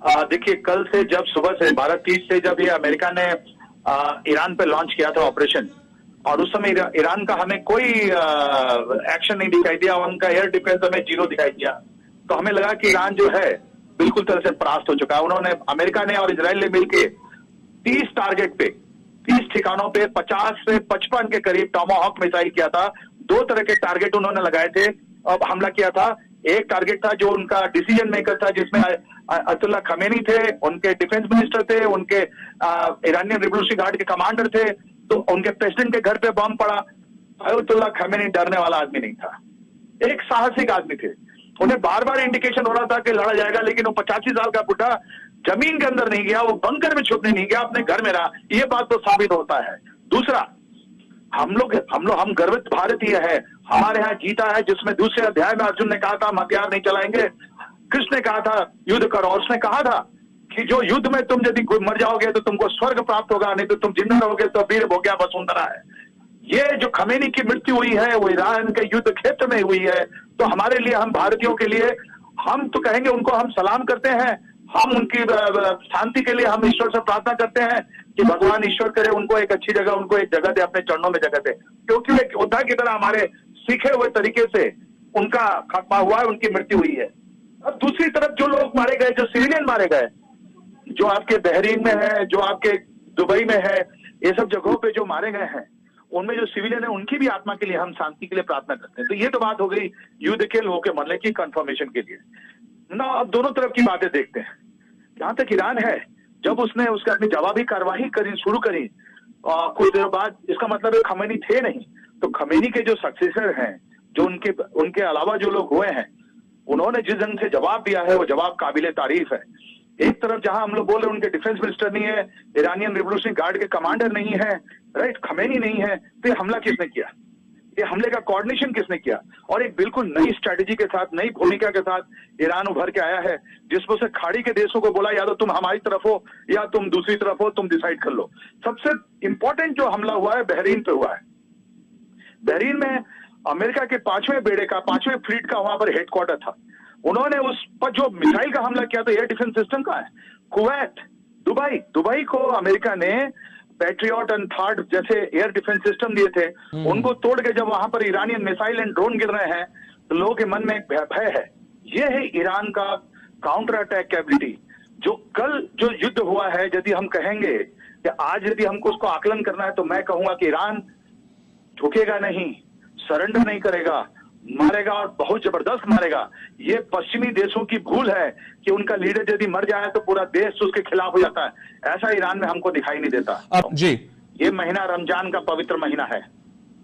देखिए, कल से जब सुबह से 12:30 से जब ये अमेरिका ने ईरान पे लॉन्च किया था ऑपरेशन, और उस समय ईरान का हमें कोई एक्शन नहीं दिखाई दिया, उनका एयर डिफेंस हमें जीरो दिखाई दिया। तो हमें लगा कि ईरान जो है बिल्कुल तरह से परास्त हो चुका है। उन्होंने, अमेरिका ने और इजराइल ने मिलकर 30 टारगेट पे, 30 ठिकानों पे 50 से 55 के करीब टॉमाहॉक मिसाइल किया था। दो तरह के टारगेट उन्होंने लगाए थे और हमला किया था। एक टारगेट था जो उनका डिसीजन मेकर था, जिसमें अयतुल्लाह खमेनी थे, उनके डिफेंस मिनिस्टर थे, उनके ईरानियन रिवोल्यूशनरी गार्ड के कमांडर थे। तो उनके प्रेसिडेंट के घर पे बम पड़ा। अयतुल्लाह खमेनी डरने वाला आदमी नहीं था, एक साहसिक आदमी थे। उन्हें बार बार इंडिकेशन हो रहा था कि लड़ा जाएगा, लेकिन वो 85 साल का बुढ़ा जमीन के अंदर नहीं गया, वो बंकर में छुपने नहीं गया, अपने घर में रहा। ये बात तो साबित होता है। दूसरा, हम गर्वित भारतीय है, हमारे यहाँ जीता है, जिसमें दूसरे अध्याय में अर्जुन ने कहा था हम हथियार नहीं चलाएंगे, कृष्ण ने कहा था युद्ध करो, और उसने कहा था कि जो युद्ध में तुम यदि मर जाओगे तो तुमको स्वर्ग प्राप्त होगा, नहीं तो तुम जिंदा रहोगे तो वीर भोग्या वसुंधरा है। ये जो खमेनी की मृत्यु हुई है वो ईरान के युद्ध क्षेत्र में हुई है। तो हमारे लिए, हम भारतीयों के लिए, हम तो कहेंगे उनको हम सलाम करते हैं, हम उनकी शांति के लिए हम ईश्वर से प्रार्थना करते हैं कि भगवान ईश्वर करे उनको एक अच्छी जगह, उनको एक जगह दे, अपने चरणों में जगह दे, क्योंकि एक योद्धा की तरह हमारे सीखे हुए तरीके से उनका खात्मा हुआ है, उनकी मृत्यु हुई है। अब दूसरी तरफ जो लोग मारे गए, जो सिविलियन मारे गए, जो आपके बहरीन में है, जो आपके दुबई में है, ये सब जगहों पे जो मारे गए हैं, उनमें जो सिविलियन है उनकी भी आत्मा के लिए हम शांति के लिए प्रार्थना करते हैं। तो ये तो बात हो गई युद्ध के लोगों के मरने की कंफर्मेशन के लिए ना। अब दोनों तरफ की बातें देखते हैं। जहां तक ईरान है, जब उसने उसके अपनी जवाबी कार्रवाई शुरू करी कुछ देर बाद, इसका मतलब है खमेनी थे नहीं, तो खमेनी के जो सक्सेसर हैं, जो उनके अलावा जो लोग हुए हैं, उन्होंने जिस ढंग से जवाब दिया है वो जवाब काबिले तारीफ है। एक तरफ जहां हम लोग बोल रहे हैं उनके डिफेंस मिनिस्टर नहीं है, ईरानियन रिवोल्यूशनरी गार्ड के कमांडर नहीं है, राइट, खमेनी नहीं है, तो ये हमला किसने किया, ये हमले का कोऑर्डिनेशन किसने किया? और एक बिल्कुल नई स्ट्रेटेजी के साथ, नई भूमिका के साथ ईरान उभर के आया है, जिसमें से खाड़ी के देशों को बोला या तो तुम हमारी तरफ हो या तुम दूसरी तरफ हो, तुम डिसाइड कर लो। सबसे इंपॉर्टेंट जो हमला हुआ है बहरीन पे हुआ है। बहरीन में अमेरिका के 5वें बेड़े का, 5वें फ्लीट का वहां पर हेडक्वार्टर था। उन्होंने उस पर जो मिसाइल का हमला किया, तो एयर डिफेंस सिस्टम का है। कुवैत, दुबई को अमेरिका ने पैट्रियट एंड थर्ड जैसे एयर डिफेंस सिस्टम दिए थे, उनको तोड़ के जब वहां पर ईरानियन मिसाइल एंड ड्रोन गिर रहे हैं, तो लोगों के मन में एक भय है। ये है ईरान का काउंटर अटैक कैपेबिलिटी। जो कल जो युद्ध हुआ है, यदि हम कहेंगे कि आज यदि हमको उसको आकलन करना है, तो मैं कहूंगा कि ईरान झुकेगा नहीं, सरेंडर नहीं करेगा, मारेगा और बहुत जबरदस्त मारेगा। ये पश्चिमी देशों की भूल है कि उनका लीडर यदि मर जाए तो पूरा देश उसके खिलाफ हो जाता है। ऐसा ईरान में हमको दिखाई नहीं देता। जी, ये महीना रमजान का पवित्र महीना है।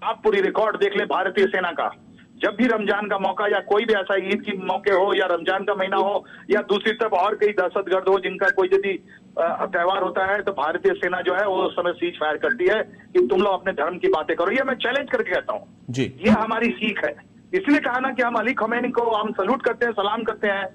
आप पूरी रिकॉर्ड देख ले भारतीय सेना का, जब भी रमजान का मौका या कोई भी ऐसा ईद की मौके हो या रमजान का महीना हो या दूसरी तरफ और कई दहशतगर्द हो जिनका कोई यदि त्योहार होता है, तो भारतीय सेना जो है वो उस समय सीज फायर करती है कि तुम लोग अपने धर्म की बातें करो। ये मैं चैलेंज करके कहता हूँ, ये हमारी सीख है। इसलिए कहा ना कि हम अली खमेनी को हम सल्यूट करते हैं, सलाम करते हैं।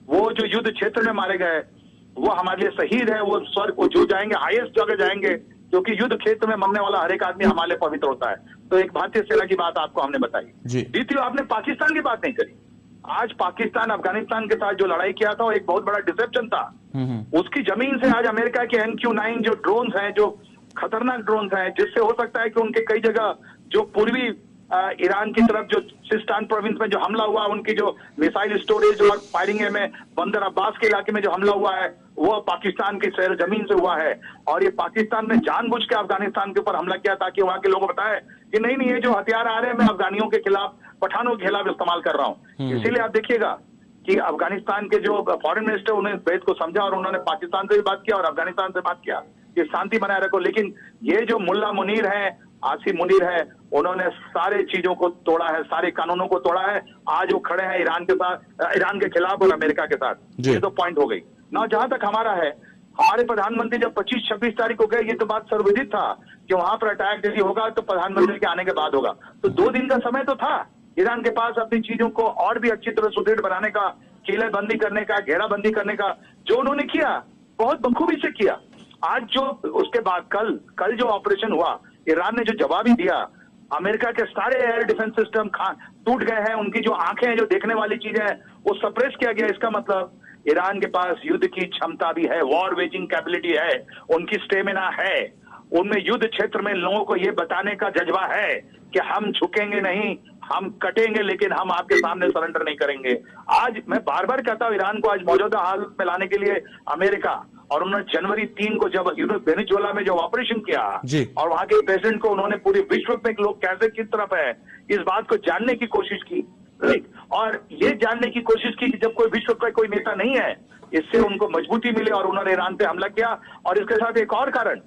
वो जो युद्ध क्षेत्र में मारे गए वो हमारे लिए शहीद है, वो स्वर्ग को जो जाएंगे, हाईएस्ट जगह जाएंगे, क्योंकि युद्ध क्षेत्र में मरने वाला हर एक आदमी हमारे लिए पवित्र होता है। तो एक भारतीय सेना की बात आपको हमने बताई। द्वितीय, आपने पाकिस्तान की बात नहीं करी। आज पाकिस्तान अफगानिस्तान के साथ जो लड़ाई किया था वो एक बहुत बड़ा डिसेप्शन था। उसकी जमीन से आज अमेरिका के MQ-9 जो ड्रोन्स हैं, जो खतरनाक ड्रोन्स हैं, जिससे हो सकता है कि उनके कई जगह जो पूर्वी ईरान की तरफ जो सिस्तान प्रोविंस में जो हमला हुआ, उनकी जो मिसाइल स्टोरेज और फायरिंग में बंदर अब्बास के इलाके में जो हमला हुआ है वो पाकिस्तान की सैर जमीन से हुआ है। और ये पाकिस्तान ने जानबूझ के अफगानिस्तान के ऊपर हमला किया ताकि वहां के लोगों को बताए कि नहीं ये जो हथियार आ रहे हैं मैं अफगानियों के खिलाफ, पठानों के खिलाफ इस्तेमाल कर रहा हूँ। इसीलिए आप देखिएगा कि अफगानिस्तान के जो फॉरेन मिनिस्टर उन्होंने बेत को समझा और उन्होंने पाकिस्तान से भी बात किया और अफगानिस्तान से बात किया कि शांति बनाए रखो। लेकिन ये जो मुल्ला मुनीर है, आसिफ मुनीर है, उन्होंने सारे चीजों को तोड़ा है, सारे कानूनों को तोड़ा है। आज वो खड़े हैं ईरान के साथ, ईरान के खिलाफ और अमेरिका के साथ। ये तो पॉइंट हो गई ना। जहां तक हमारा है, हमारे प्रधानमंत्री जब 25-26 तारीख को गए, ये तो बात सर्वविदित था कि वहां पर अटैक यदि होगा तो प्रधानमंत्री के आने के बाद होगा। तो 2 दिन का समय तो था ईरान के पास अपनी चीजों को और भी अच्छी तरह सुदृढ़ बनाने का, किलेबंदी करने का, घेराबंदी करने का, जो उन्होंने किया बहुत बखूबी से किया। आज जो उसके बाद कल जो ऑपरेशन हुआ, ईरान ने जो जवाब ही दिया, अमेरिका के सारे एयर डिफेंस सिस्टम टूट गए हैं, उनकी जो आंखें हैं, जो देखने वाली चीजें हैं, वो सप्रेस किया गया। इसका मतलब ईरान के पास युद्ध की क्षमता भी है, वॉर वेजिंग कैपेबिलिटी है, उनकी स्टेमिना है, उनमें युद्ध क्षेत्र में लोगों को ये बताने का जज्बा है कि हम झुकेंगे नहीं, हम कटेंगे, लेकिन हम आपके सामने सरेंडर नहीं करेंगे। आज मैं बार बार कहता हूं, ईरान को आज मौजूदा हालत में लाने के लिए अमेरिका, और उन्होंने जनवरी 3 को जब वेनेजुएला में जो ऑपरेशन किया और वहां के प्रेसिडेंट को उन्होंने पूरे विश्व में लोग कैसे किस तरफ है इस बात को जानने की कोशिश की, और ये जानने की कोशिश की कि जब कोई विश्व का कोई नेता नहीं है, इससे उनको मजबूती मिली और उन्होंने ईरान पे हमला किया। और इसके साथ एक और कारण,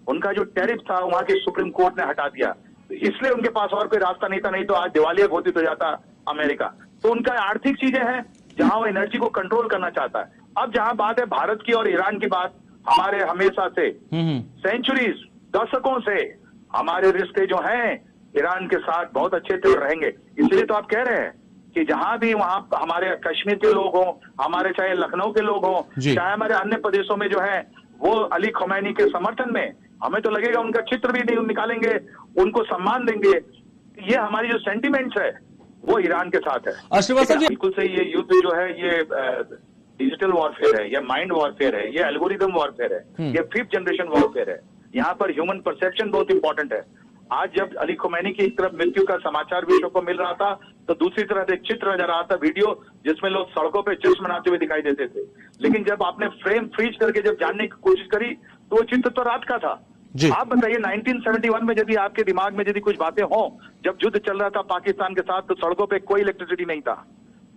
उनका जो टैरिफ था वहां के सुप्रीम कोर्ट ने हटा दिया, इसलिए उनके पास और कोई रास्ता नहीं था, नहीं तो आज दिवालिया घोषित हो जाता अमेरिका। तो उनका आर्थिक चीजें हैं जहां वो एनर्जी को कंट्रोल करना चाहता है। अब जहां बात है भारत की और ईरान की बात, हमारे हमेशा से सेंचुरीज, दशकों से हमारे रिश्ते जो हैं ईरान के साथ बहुत अच्छे से रहेंगे। इसलिए तो आप कह रहे हैं कि जहां भी वहां हमारे कश्मीर के लोग हों, हमारे चाहे लखनऊ के लोग हों, चाहे हमारे अन्य प्रदेशों में जो है वो अली खमैनी के समर्थन में, हमें तो लगेगा उनका चित्र भी नहीं निकालेंगे, उनको सम्मान देंगे। ये हमारी जो सेंटिमेंट्स है वो ईरान के साथ है। बिल्कुल सही, ये युद्ध जो है ये डिजिटल वॉरफेयर है, ये माइंड वॉरफेयर है, ये एल्गोरिदम वॉरफेयर है, ये 5th जनरेशन वॉरफेयर है। यहाँ पर ह्यूमन परसेप्शन बहुत इंपॉर्टेंट है। आज जब अली खमैनी की एक तरफ मृत्यु का समाचार विश्व को मिल रहा था, तो दूसरी तरफ एक चित्र नजर आता वीडियो जिसमें लोग सड़कों पे जश्न मनाते हुए दिखाई देते थे। लेकिन जब आपने फ्रेम फ्रीज करके जब जानने की कोशिश करी तो वो चित्र तो रात का था। आप बताइए 1971 में यदि आपके दिमाग में यदि कुछ बातें हों, जब युद्ध चल रहा था पाकिस्तान के साथ, तो सड़कों पे कोई इलेक्ट्रिसिटी नहीं था,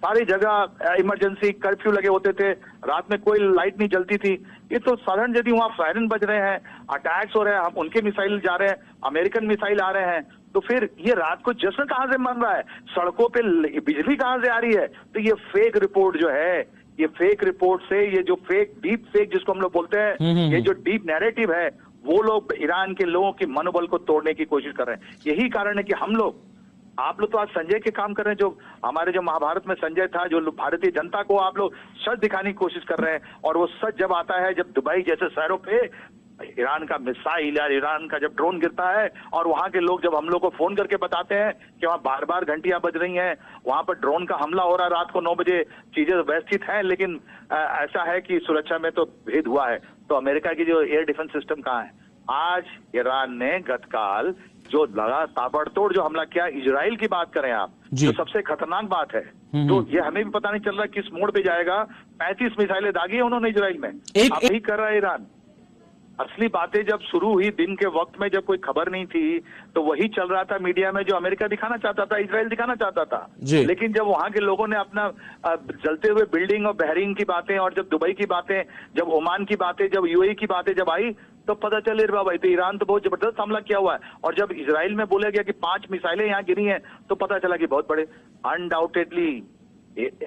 सारी जगह इमरजेंसी कर्फ्यू लगे होते थे, रात में कोई लाइट नहीं जलती थी। ये तो साधारण यदि वहां सायरन बज रहे हैं, अटैक्स हो रहे हैं, हम उनके मिसाइल जा रहे हैं, अमेरिकन मिसाइल आ रहे हैं, तो फिर ये रात को जश्न कहां से मन रहा है, सड़कों पे बिजली कहां से आ रही है? तो ये फेक रिपोर्ट जो है, ये फेक रिपोर्ट से ये जो फेक डीप फेक जिसको हम लोग बोलते हैं, ये जो डीप नैरेटिव है, वो लोग ईरान के लोगों के मनोबल को तोड़ने की कोशिश कर रहे हैं। यही कारण है कि हम लोग, आप लोग तो आज संजय के काम कर रहे हैं, जो हमारे जो महाभारत में संजय था, जो भारतीय जनता को आप लोग सच दिखाने की कोशिश कर रहे हैं, और वो सच जब आता है जब दुबई जैसे शहरों पे ईरान का मिसाइल या ईरान का जब ड्रोन गिरता है, और वहां के लोग जब हम लोग को फोन करके बताते हैं कि वहां बार बार घंटियां बज रही हैं, वहां पर ड्रोन का हमला हो रहा है रात को 9 बजे, चीजें व्यवस्थित हैं, लेकिन ऐसा है कि सुरक्षा में तो भेद हुआ है। तो अमेरिका की जो एयर डिफेंस सिस्टम कहाँ है? आज ईरान ने गतकाल जो लगा ताबड़तोड़ जो हमला किया, इजराइल की बात करें आप, जो सबसे खतरनाक बात है, तो ये हमें भी पता नहीं चल रहा किस मोड़ पे जाएगा। 35 मिसाइलें दागी है उन्होंने इजराइल में, अभी कर रहा है ईरान। असली बातें जब शुरू हुई दिन के वक्त में, जब कोई खबर नहीं थी, तो वही चल रहा था मीडिया में जो अमेरिका दिखाना चाहता था, इजराइल दिखाना चाहता था। लेकिन जब वहां के लोगों ने अपना जलते हुए बिल्डिंग और बहरीन की बातें, और जब दुबई की बातें, जब ओमान की बातें, जब यूएई की बातें जब आई, तो पता चले बाबा तो ईरान तो बहुत जबरदस्त हमला किया हुआ है। और जब इजराइल में बोला गया कि 5 मिसाइलें यहाँ गिरी हैं, तो पता चला कि बहुत बड़े अनडाउटेडली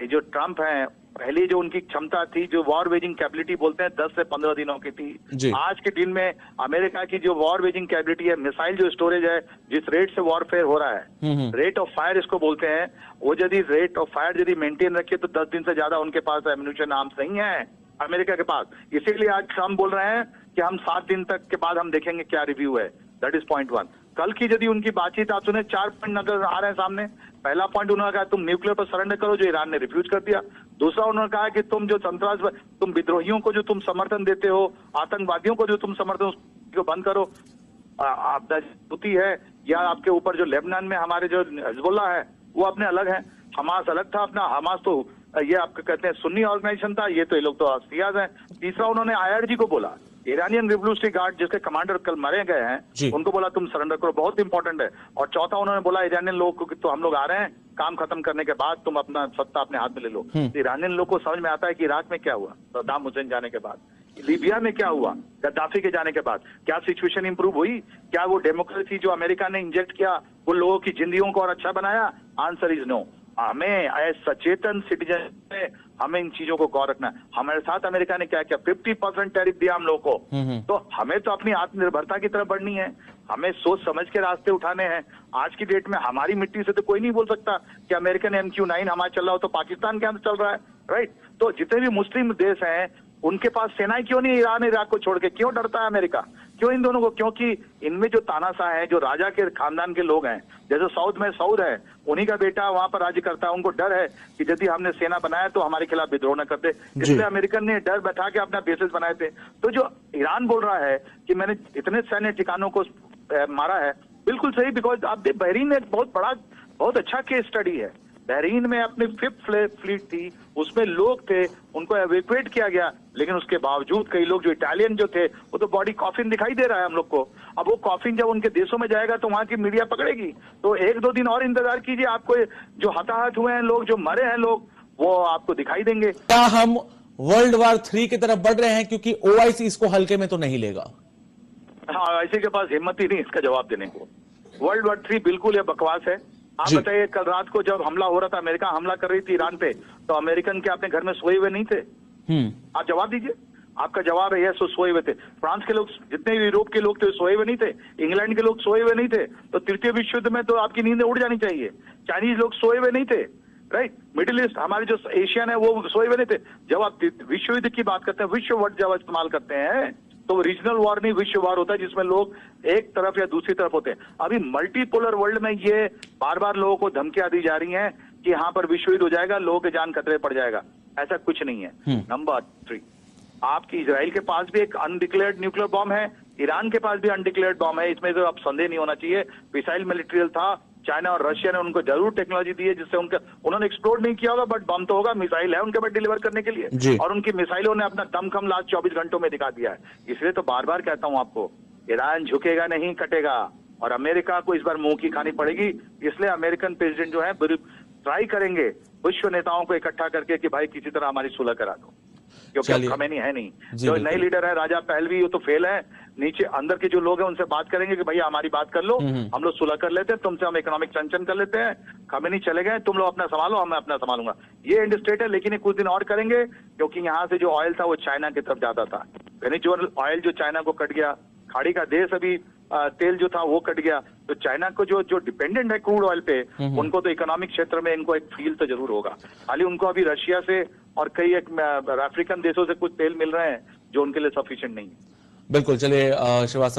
जो ट्रंप हैं, पहली जो उनकी क्षमता थी, जो वॉर वेजिंग कैपेबिलिटी बोलते हैं, 10 से 15 दिनों की थी। आज के दिन में अमेरिका की जो वॉर वेजिंग कैपेबिलिटी है, मिसाइल जो स्टोरेज है, जिस रेट से वॉरफेयर हो रहा है, रेट ऑफ फायर इसको बोलते हैं, वो यदि रेट ऑफ फायर यदि मेंटेन रखे तो 10 दिन से ज्यादा उनके पास एम्यूनिशन आर्म्स नहीं है अमेरिका के पास। इसीलिए आज ट्रंप बोल रहे हैं कि हम 7 दिन तक के बाद हम देखेंगे क्या रिव्यू है। That is point 1। कल की यदि उनकी बातचीत आप सुने, 4 पॉइंट नजर आ रहे हैं सामने। पहला पॉइंट उन्होंने कहा तुम न्यूक्लियर पर सरेंडर करो, जो ईरान ने रिफ्यूज कर दिया। दूसरा उन्होंने कहा कि तुम जो तुम विद्रोहियों को जो तुम समर्थन देते हो, आतंकवादियों को जो तुम समर्थन, उसको बंद करो। आपकी है या आपके ऊपर जो लेबनान में हमारे जो हिजबुल्लाह है वो अपने अलग है, हमास अलग था अपना। हमास तो ये आपको कहते हैं सुन्नी ऑर्गेनाइजेशन था, ये तो ये लोग तो सियाज हैं। तीसरा उन्होंने आईआरजी को बोला, ईरानियन रिवोल्यूशनरी गार्ड जिसके कमांडर कल मारे गए हैं, उनको बोला तुम सरेंडर करो, बहुत इंपॉर्टेंट है। और चौथा उन्होंने बोला ईरानियन लोगों को कि तो हम लोग आ रहे हैं, काम खत्म करने के बाद तुम अपना सत्ता अपने हाथ में ले लो। ईरानियन लोग को समझ में आता है कि इराक में क्या हुआ सद्दाम हुसैन जाने के बाद, लीबिया में क्या हुआ गद्दाफी के जाने के बाद, क्या सिचुएशन इंप्रूव हुई? क्या वो डेमोक्रेसी जो अमेरिका ने इंजेक्ट किया वो लोगों की जिंदगियों को और अच्छा बनाया? Answer is no. हमें एज सचेतन सिटीजन हमें इन चीजों को गौर रखना है। हमारे साथ अमेरिका ने क्या किया, 50% टैरिफ दिया हम लोगों को, तो हमें तो अपनी आत्मनिर्भरता की तरफ बढ़नी है, हमें सोच समझ के रास्ते उठाने हैं। आज की डेट में हमारी मिट्टी से तो कोई नहीं बोल सकता कि अमेरिकन MQ-9 हमारा चल रहा हो तो पाकिस्तान के अंदर चल रहा है, राइट? तो जितने भी मुस्लिम देश हैं उनके पास सेनाएं क्यों नहीं ईरान इराक को छोड़ के? क्यों डरता है अमेरिका? क्यों इन दोनों को? क्योंकि इनमें जो तानाशाह है, जो राजा के खानदान के लोग हैं, जैसे सऊद में सऊद है, उन्हीं का बेटा वहां पर राज्य करता है। उनको डर है कि यदि हमने सेना बनाया तो हमारे खिलाफ विद्रोह न करते, इसलिए अमेरिकन ने डर बैठा के अपना बेसिस बनाए थे। तो जो ईरान बोल रहा है कि मैंने इतने सैन्य ठिकानों को मारा है, बिल्कुल सही। बिकॉज आप बहरीन में बहुत अच्छा केस स्टडी है। बहरीन में अपनी 5th फ्लीट थी, उसमें लोग थे, उनको एवेक्यूएट किया गया, लेकिन उसके बावजूद कई लोग जो इटालियन जो थे, वो तो बॉडी कॉफिन दिखाई दे रहा है हम लोग को। अब वो कॉफिन जब उनके देशों में जाएगा तो वहां की मीडिया पकड़ेगी। तो 1-2 दिन और इंतजार कीजिए, आपको जो हताहत हुए हैं लोग, जो मरे हैं लोग, वो आपको दिखाई देंगे। क्या हम वर्ल्ड वॉर 3 की तरफ बढ़ रहे हैं? क्योंकि ओआईसी इसको हल्के में तो नहीं लेगा। हाँ, ऐसे के पास हिम्मत ही नहीं इसका जवाब देने को। वर्ल्ड वॉर 3 बिल्कुल ये बकवास है। आप बताइए, कल रात को जब हमला हो रहा था, अमेरिका हमला कर रही थी ईरान पे, तो अमेरिकन के अपने घर में सोए हुए नहीं थे? आप जवाब दीजिए। आपका जवाब है यस, सोए हुए थे। फ्रांस के लोग, जितने यूरोप के लोग थे, सोए हुए नहीं थे। इंग्लैंड के लोग सोए हुए नहीं थे। तो तृतीय विश्व युद्ध में तो आपकी नींद उड़ जानी चाहिए। चाइनीज लोग सोए हुए नहीं थे, राइट? मिडिल ईस्ट, हमारे जो एशियन है, वो सोए हुए नहीं थे। जब आप विश्व युद्ध की बात करते हैं, विश्व वर्ड जब इस्तेमाल करते हैं, तो रीजनल वॉर नहीं, विश्व वॉर होता है, जिसमें लोग एक तरफ या दूसरी तरफ होते हैं। अभी मल्टीपोलर वर्ल्ड में ये बार बार लोगों को धमकियां दी जा रही हैं कि यहाँ पर विश्व युद्ध हो जाएगा, लोगों की जान खतरे पड़ जाएगा। ऐसा कुछ नहीं है। नंबर 3, आपकी इजराइल के पास भी एक अनडिक्लेयर्ड न्यूक्लियर बॉम्ब है, ईरान के पास भी अनडिक्लेयर्ड बॉम्ब है। इसमें तो अब संदेह नहीं होना चाहिए। मिसाइल मटेरियल था, चाइना और रशिया ने उनको जरूर टेक्नोलॉजी दी है जिससे उन्होंने एक्सप्लोर नहीं किया होगा, बट बम तो होगा, मिसाइल है उनके पास डिलीवर करने के लिए, और उनकी मिसाइलों ने अपना दमखम लास्ट 24 घंटों में दिखा दिया है। इसलिए तो बार बार कहता हूं आपको, ईरान झुकेगा नहीं, कटेगा, और अमेरिका को इस बार मुंह की खानी पड़ेगी। इसलिए अमेरिकन प्रेसिडेंट जो है ट्राई करेंगे विश्व नेताओं को इकट्ठा करके कि भाई किसी तरह हमारी सुलह करा दो, क्योंकि खमेनी है नहीं। जो नए लीडर है राजा पहलवी, वो तो फेल है। नीचे अंदर के जो लोग हैं उनसे बात करेंगे कि भैया हमारी बात कर लो, हम लोग सुलह कर लेते हैं, तुमसे हम इकोनॉमिक टेंशन कर लेते हैं। खमेनी चले गए, तुम लोग अपना संभालो, मैं अपना संभालूंगा। ये एंड स्टेट है, लेकिन ये कुछ दिन और करेंगे, क्योंकि यहाँ से जो ऑयल था वो चाइना की तरफ जाता था। वेनेजुएला ऑयल जो चाइना को कट गया, खाड़ी का देश अभी तेल जो था वो कट गया, तो चाइना को जो डिपेंडेंट है क्रूड ऑयल पे, उनको तो इकोनॉमिक क्षेत्र में इनको एक फील तो जरूर होगा। खाली उनको अभी रशिया से और कई एक अफ्रीकन देशों से कुछ तेल मिल रहे हैं जो उनके लिए सफिशिएंट नहीं है। बिल्कुल, चलिए श्रीवास्तव